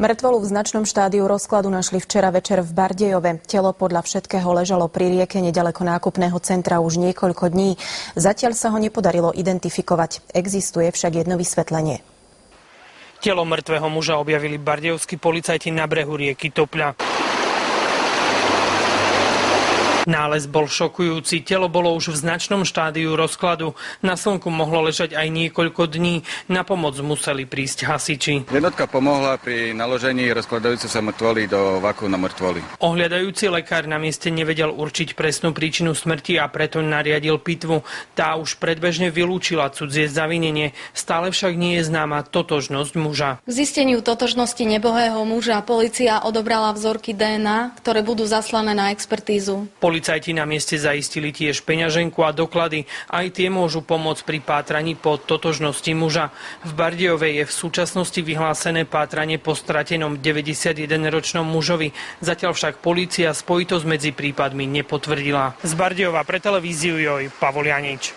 Mŕtvolu v značnom štádiu rozkladu našli včera večer v Bardejove. Telo podľa všetkého ležalo pri rieke neďaleko nákupného centra už niekoľko dní. Zatiaľ sa ho nepodarilo identifikovať. Existuje však jedno vysvetlenie. Telo mŕtvého muža objavili bardejovskí policajti na brehu rieky Topľa. Nález bol šokujúci, telo bolo už v značnom štádiu rozkladu. Na slnku mohlo ležať aj niekoľko dní. Na pomoc museli prísť hasiči. Jednotka pomohla pri naložení rozkladajúcej sa mŕtvoly do vaku na mŕtvoly. Ohľadajúci lekár na mieste nevedel určiť presnú príčinu smrti a preto nariadil pitvu. Tá už predbežne vylúčila cudzie zavinenie. Stále však nie je známa totožnosť muža. K zisteniu totožnosti nebohého muža polícia odobrala vzorky DNA, ktoré budú zaslané na expertízu. Policajti na mieste zaistili tiež peňaženku a doklady. Aj tie môžu pomôcť pri pátraní po totožnosti muža. V Bardejove je v súčasnosti vyhlásené pátranie po stratenom 91-ročnom mužovi. Zatiaľ však polícia spojitosť medzi prípadmi nepotvrdila. Z Bardejova pre televíziu Joj, Pavol Janič.